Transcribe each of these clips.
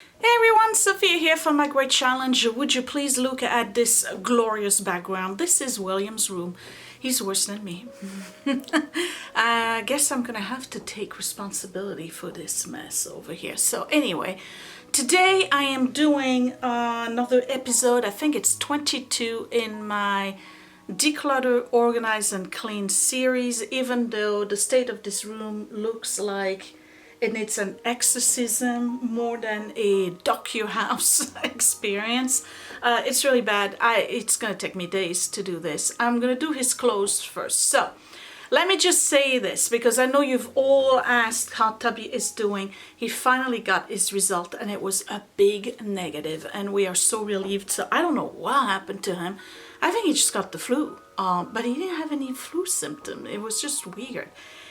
Hey everyone, Sophia here from My Great Challenge. Would you please look at this glorious background? This is William's room. He's worse than me. I guess I'm gonna have to take responsibility for this mess over here. So anyway, today I am doing another episode. I think it's 22 in my Declutter, Organize and Clean series, even though the state of this room looks like it needs an exorcism more than a docu-house experience. It's really bad. It's gonna take me days to do this. I'm gonna do his clothes first. So let me just say this, because I know you've all asked how Tubby is doing. He finally got his result and it was a big negative and we are so relieved. So I don't know what happened to him. I think he just got the flu, but he didn't have any flu symptom. It was just weird.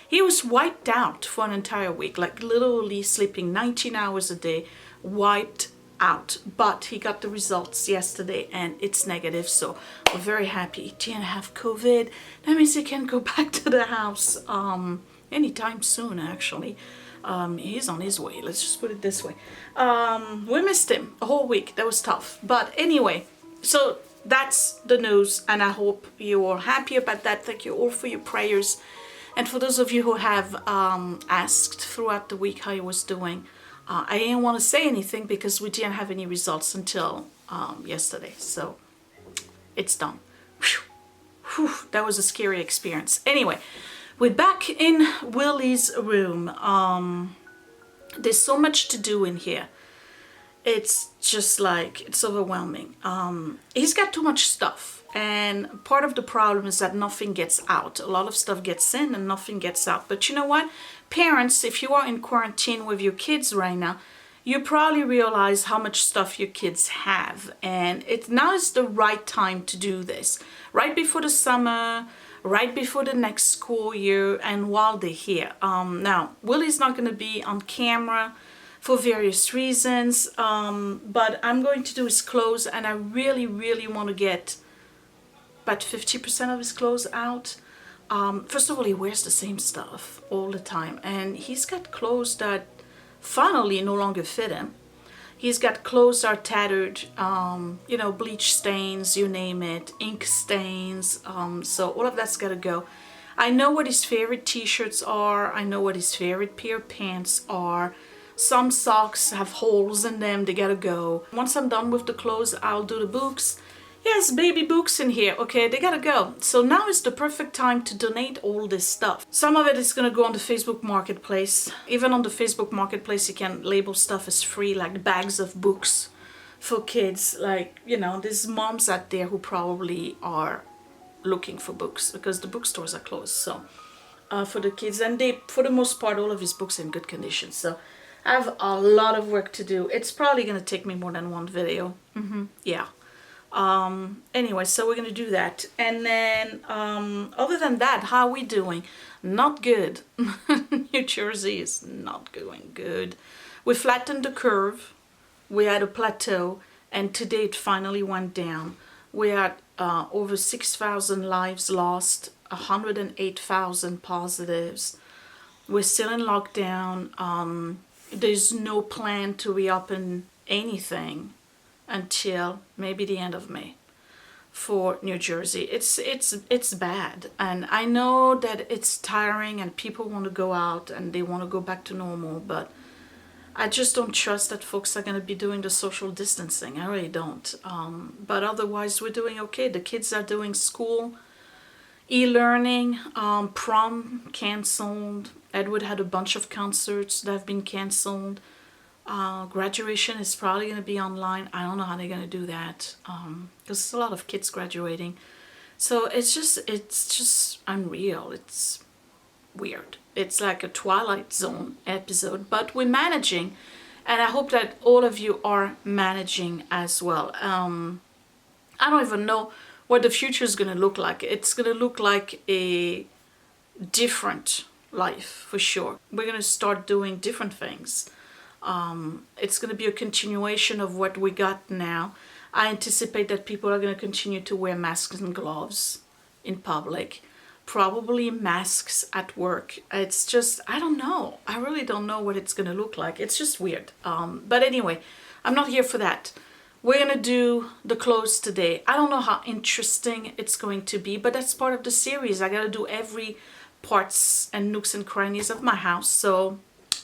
He was wiped out for an entire week, like literally sleeping 19 hours a day, wiped out. But he got the results yesterday and it's negative, so we're very happy. He didn't have COVID. That means he can go back to the house anytime soon, actually. He's on his way, let's just put it this way. We missed him a whole week. That was tough. But anyway, so that's the news and I hope you're all happy about that. Thank you all for your prayers. And for those of you who have asked throughout the week how he was doing, I didn't want to say anything because we didn't have any results until yesterday. So it's done. Whew. Whew. That was a scary experience. Anyway, we're back in Willie's room. There's so much to do in here. It's just like, it's overwhelming. He's got too much stuff. And part of the problem is that nothing gets out. A lot of stuff gets in and nothing gets out. But you know what? Parents, if you are in quarantine with your kids right now, you probably realize how much stuff your kids have. And now is the right time to do this. Right before the summer, right before the next school year, and while they're here. Now, Willie's not going to be on camera for various reasons. But I'm going to do his clothes and I really, really want to get about 50% of his clothes out. First of all, he wears the same stuff all the time and he's got clothes that finally no longer fit him. He's got clothes that are tattered, you know, bleach stains, you name it, ink stains, so all of that's gotta go. I know what his favorite t-shirts are. I know what his favorite pair of pants are. Some socks have holes in them, they gotta go. Once I'm done with the clothes, I'll do the books. Yes, baby books in here. Okay, they gotta go. So now is the perfect time to donate all this stuff. Some of it is gonna go on the Facebook Marketplace. Even on the Facebook Marketplace, you can label stuff as free, like bags of books for kids. Like, you know, there's moms out there who probably are looking for books because the bookstores are closed. So for the kids, and they, for the most part, all of his books are in good condition. So I have a lot of work to do. It's probably gonna take me more than one video. Yeah. Anyway, so we're gonna do that, and then other than that, how are we doing? Not good. New Jersey is not going good. We flattened the curve. We had a plateau and today it finally went down. We had over 6,000 lives lost, 108,000 positives. We're still in lockdown. There's no plan to reopen anything until maybe the end of May for New Jersey. It's bad, and I know that it's tiring and people want to go out and they want to go back to normal, but I just don't trust that folks are going to be doing the social distancing. I really don't. But otherwise we're doing okay. The kids are doing school, e-learning, prom canceled. Edward had a bunch of concerts that have been canceled. Graduation is probably going to be online. I don't know how they're going to do that because there's a lot of kids graduating. So it's just unreal. It's weird. It's like a Twilight Zone episode, but we're managing, and I hope that all of you are managing as well. I don't even know what the future is going to look like. It's going to look like a different life for sure. We're going to start doing different things. It's going to be a continuation of what we got now. I anticipate that people are going to continue to wear masks and gloves in public. probably masks at work. It's just, I don't know. I really don't know what it's gonna look like. It's just weird. But anyway, I'm not here for that. We're gonna do the clothes today. I don't know how interesting it's going to be, but that's part of the series. I gotta do every parts and nooks and crannies of my house. So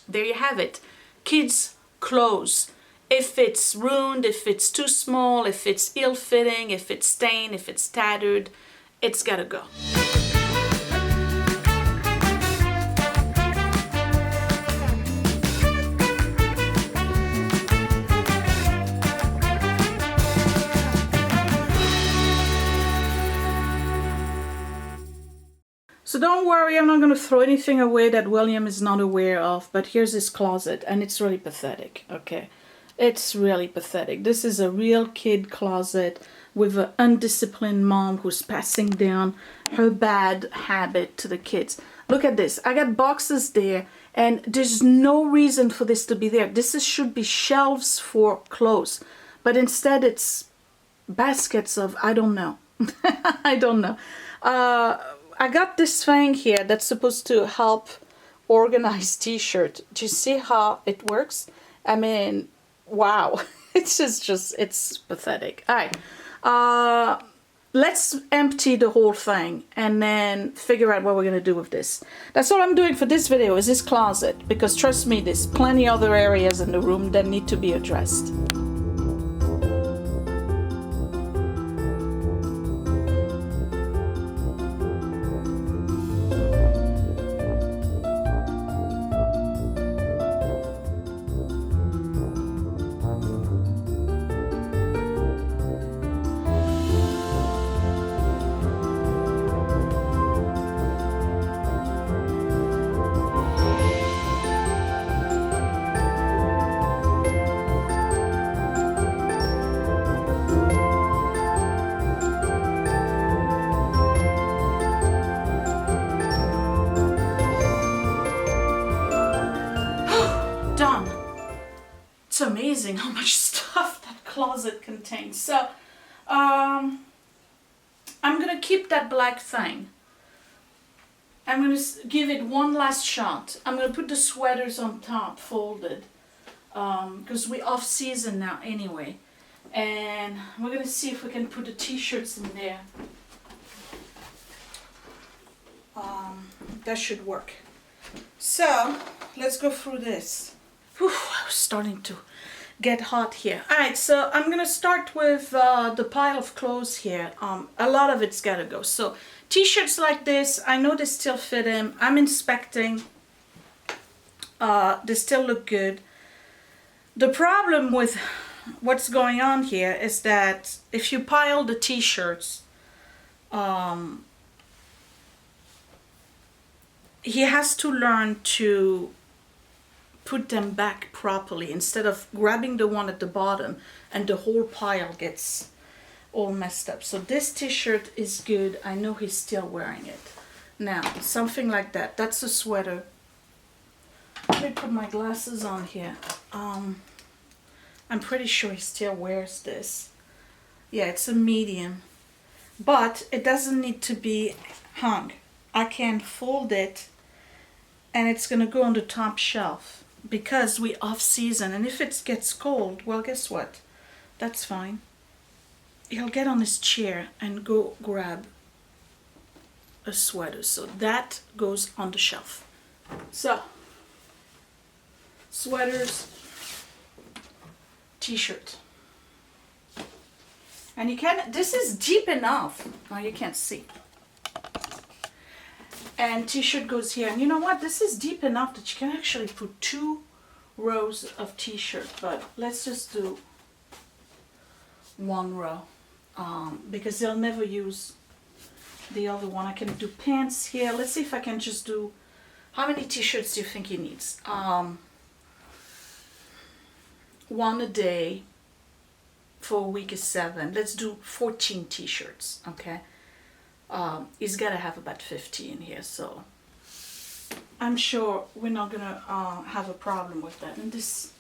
there you have it. Kids' clothes. If it's ruined, if it's too small, if it's ill-fitting, if it's stained, if it's tattered, it's gotta go. So don't worry, I'm not going to throw anything away that William is not aware of, but here's his closet, and it's really pathetic, okay? It's really pathetic. This is a real kid closet with an undisciplined mom who's passing down her bad habit to the kids. Look at this. I got boxes there, and there's no reason for this to be there. Should be shelves for clothes, but instead it's baskets of, I don't know. I don't know. I got this thing here that's supposed to help organize t-shirt. Do you see how it works? I mean, wow. It's just it's pathetic. All right. Let's empty the whole thing and then figure out what we're going to do with this. That's all I'm doing for this video, is this closet. Because trust me, there's plenty other areas in the room that need to be addressed. Done. It's amazing how much stuff that closet contains. So I'm gonna keep that black thing. I'm gonna give it one last shot. I'm gonna put the sweaters on top folded because we're off season now anyway, and we're gonna see if we can put the t-shirts in there. That should work. So let's go through this. Whew, I was starting to get hot here. Alright, so I'm gonna start with the pile of clothes here. A lot of it's gotta go. So t-shirts like this, I know they still fit in. I'm inspecting. They still look good. The problem with what's going on here is that if you pile the t-shirts, he has to learn to put them back properly instead of grabbing the one at the bottom and the whole pile gets all messed up. So this t-shirt is good. I know he's still wearing it. Now, something like that. That's a sweater. Let me put my glasses on here. I'm pretty sure he still wears this. Yeah, it's a medium. But it doesn't need to be hung. I can fold it and it's going to go on the top shelf. Because we off season, and if it gets cold, well, guess what? That's fine. He'll get on his chair and go grab a sweater. So that goes on the shelf. So, sweaters, t-shirt. And you can, this is deep enough. Now you can't see. And t-shirt goes here, and you know what, this is deep enough that you can actually put 2 rows of t-shirt, but let's just do 1 row because they'll never use the other one. I can do pants here. Let's see if I can just do, how many t-shirts do you think he needs? 1 a day for a week is 7. Let's do 14 t-shirts, okay? He's got to have about 50 in here, so I'm sure we're not gonna have a problem with that. And this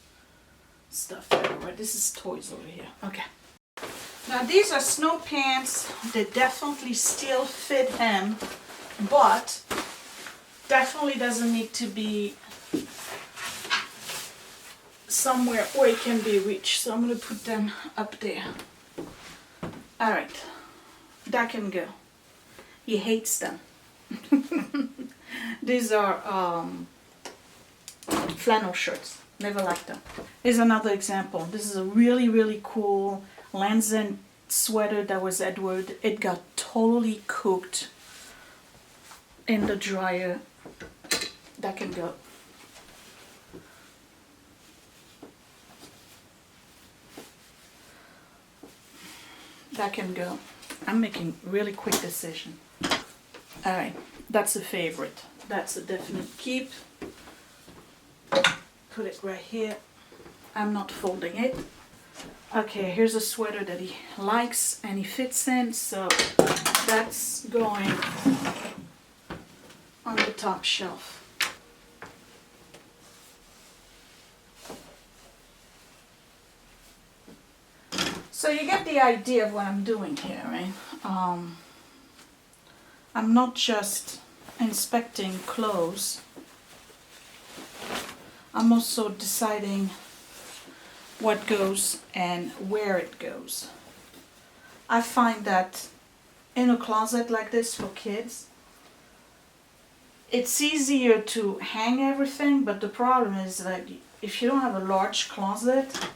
stuff everywhere. This is toys over here. Okay. Now these are snow pants. They definitely still fit him. but definitely doesn't need to be somewhere where it can be reached. So I'm going to put them up there. All right, that can go. He hates them. These are flannel shirts. Never liked them. Here's another example. This is a really, really cool Lands' End sweater that was Edward. It got totally cooked in the dryer. That can go. That can go. I'm making really quick decision. All right, that's a favorite. That's a definite keep. Put it right here. I'm not folding it. Okay, here's a sweater that he likes and he fits in, so that's going on the top shelf. So you get the idea of what I'm doing here, right? I'm not just inspecting clothes. I'm also deciding what goes and where it goes. I find that in a closet like this for kids, it's easier to hang everything, but the problem is that if you don't have a large closet,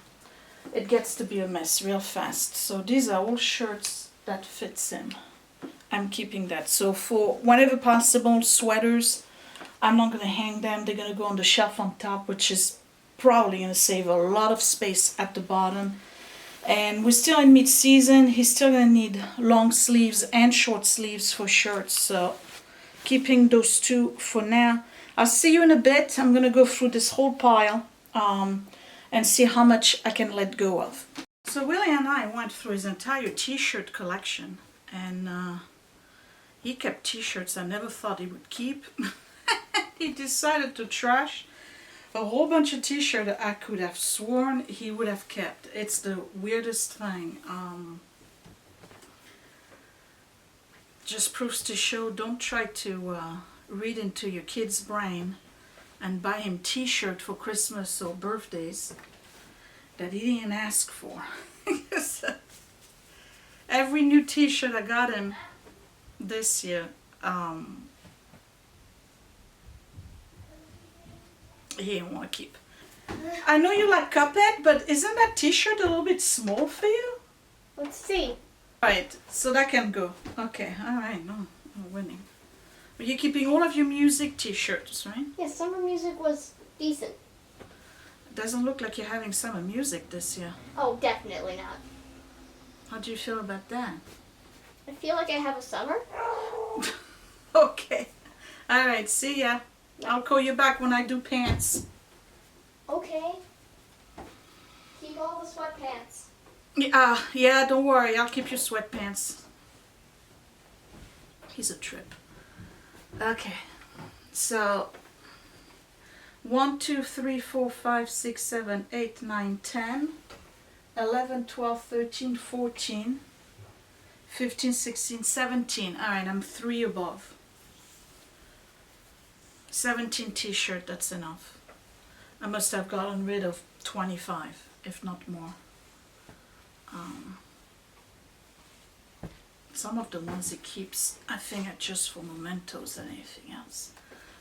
it gets to be a mess real fast. So these are all shirts that fits in. I'm keeping that. So for whenever possible, sweaters, I'm not going to hang them. They're going to go on the shelf on top, which is probably going to save a lot of space at the bottom. And we're still in mid-season. He's still going to need long sleeves and short sleeves for shirts. So keeping those two for now. I'll see you in a bit. I'm going to go through this whole pile and see how much I can let go of. So Willie and I went through his entire t-shirt collection, and he kept t-shirts I never thought he would keep. He decided to trash a whole bunch of t-shirts that I could have sworn he would have kept. It's the weirdest thing. Just proves to show, don't try to read into your kid's brain and buy him t-shirt for Christmas or birthdays that he didn't ask for. Every new t-shirt I got him this year, he didn't want to keep. I know you like Cuphead, but isn't that t-shirt a little bit small for you? Let's see. Right, so that can go. Okay, alright, no, I'm winning. But you're keeping all of your music t-shirts, right? Yeah, summer music was decent. It doesn't look like you're having summer music this year. Oh, definitely not. How do you feel about that? I feel like I have a summer. Okay. Alright, see ya. I'll call you back when I do pants. Okay. Keep all the sweatpants. Yeah, don't worry. I'll keep your sweatpants. He's a trip. Okay. So 1, 2, 3, 4, 5, 6, 7, 8, 9, 10, 11, 12, 13, 14, 15, 16, 17. Alright, I'm 3 above. 17 t-shirt, that's enough. I must have gotten rid of 25, if not more. Some of the ones he keeps, I think, are just for mementos and anything else.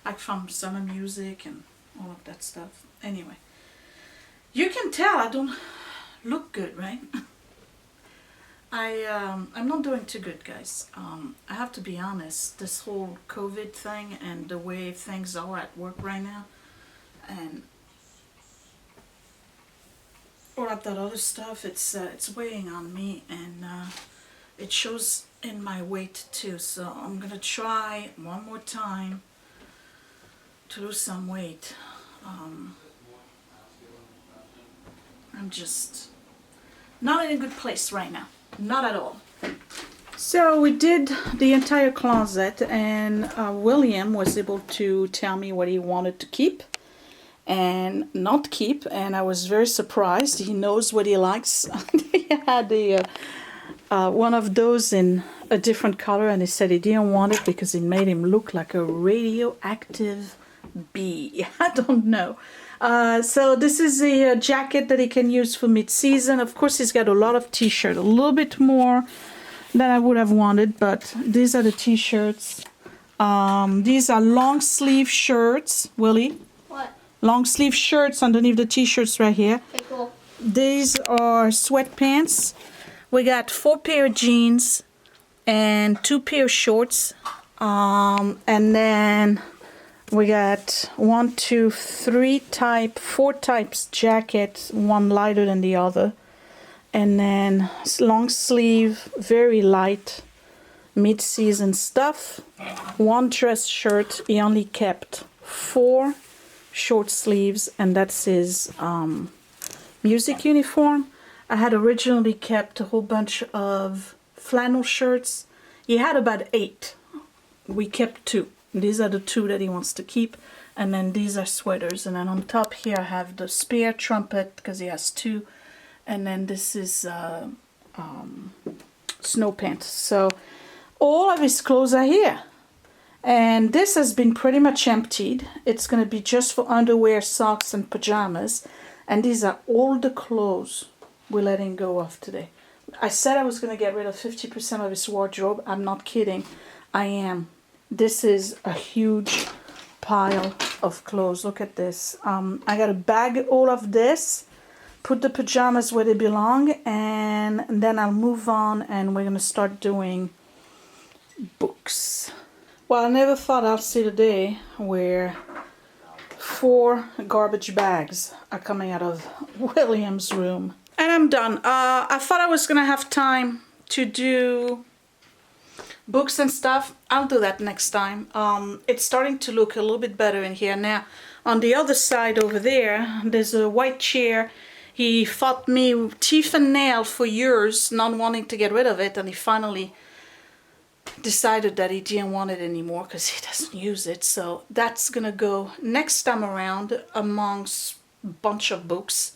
Like from summer music and all of that stuff. Anyway, you can tell I don't look good, right? I'm not doing too good, guys. I have to be honest, this whole COVID thing and the way things are at work right now, and all of that other stuff, it's weighing on me, and it shows in my weight too. So I'm gonna try one more time to lose some weight. I'm just not in a good place right now. Not at all. So we did the entire closet, and William was able to tell me what he wanted to keep and not keep, and I was very surprised. He knows what he likes. He had one of those in a different color, and he said he didn't want it because it made him look like a radioactive bee. I don't know. So this is a jacket that he can use for mid-season. Of course, he's got a lot of t-shirt, a little bit more than I would have wanted, but these are the t-shirts. These are long sleeve shirts, Willie. What? Long sleeve shirts underneath the t-shirts right here. Okay, cool. These are sweatpants. We got 4 pair of jeans and 2 pair of shorts. And then we got 4 types jacket, one lighter than the other. And then long sleeve, very light mid-season stuff. 1 dress shirt. He only kept 4 short sleeves, and that's his music uniform. I had originally kept a whole bunch of flannel shirts. He had about 8. We kept 2. These are the 2 that he wants to keep. And then these are sweaters. And then on top here I have the spare trumpet because he has 2. And then this is snow pants. So all of his clothes are here. And this has been pretty much emptied. It's going to be just for underwear, socks, and pajamas. And these are all the clothes we're letting go of today. I said I was going to get rid of 50% of his wardrobe. I'm not kidding. I am. This is a huge pile of clothes. Look at this. I got to bag all of this, put the pajamas where they belong, and then I'll move on and we're going to start doing books. Well, I never thought I'll see the day where 4 garbage bags are coming out of William's room. And I'm done. I thought I was going to have time to do books and stuff. I'll do that next time. It's starting to look a little bit better in here now. On the other side over there, there's a white chair. He fought me teeth and nail for years, not wanting to get rid of it, and he finally decided that he didn't want it anymore because he doesn't use it. So that's gonna go next time around amongst a bunch of books.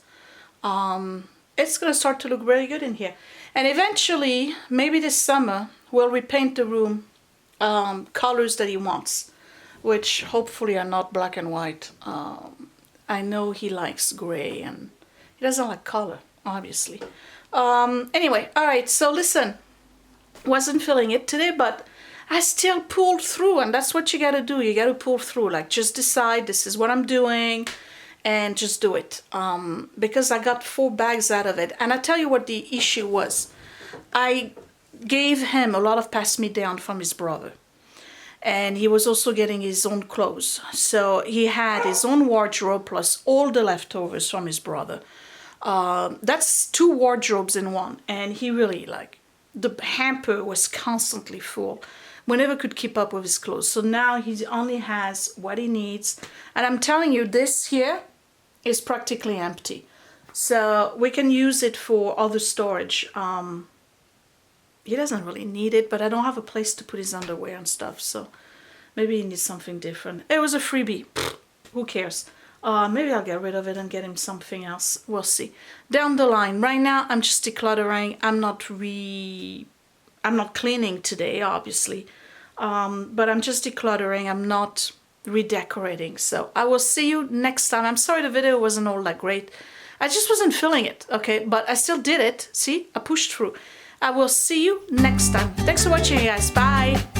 It's gonna start to look very good in here, and eventually maybe this summer we'll repaint the room colors that he wants, which hopefully are not black and white. I know he likes gray and he doesn't like color, obviously. Anyway, all right, so listen, wasn't feeling it today, but I still pulled through, and that's what you gotta do. You gotta pull through, like just decide this is what I'm doing and just do it. Because I got 4 bags out of it. And I tell you what the issue was. I gave him a lot of pass-me-down from his brother. And he was also getting his own clothes. So he had his own wardrobe plus all the leftovers from his brother. That's 2 wardrobes in one. And he really, like, the hamper was constantly full. We never could keep up with his clothes. So now he only has what he needs. And I'm telling you, this here is practically empty. So we can use it for other storage. He doesn't really need it, but I don't have a place to put his underwear and stuff. So maybe he needs something different. It was a freebie. Who cares? Maybe I'll get rid of it and get him something else. We'll see. Down the line. Right now, I'm just decluttering. I'm not cleaning today, obviously. But I'm just decluttering. I'm not redecorating. So I will see you next time. I'm sorry the video wasn't all that great. I just wasn't feeling it, okay? But I still did it. See? I pushed through. I will see you next time. Thanks for watching, you guys. Bye.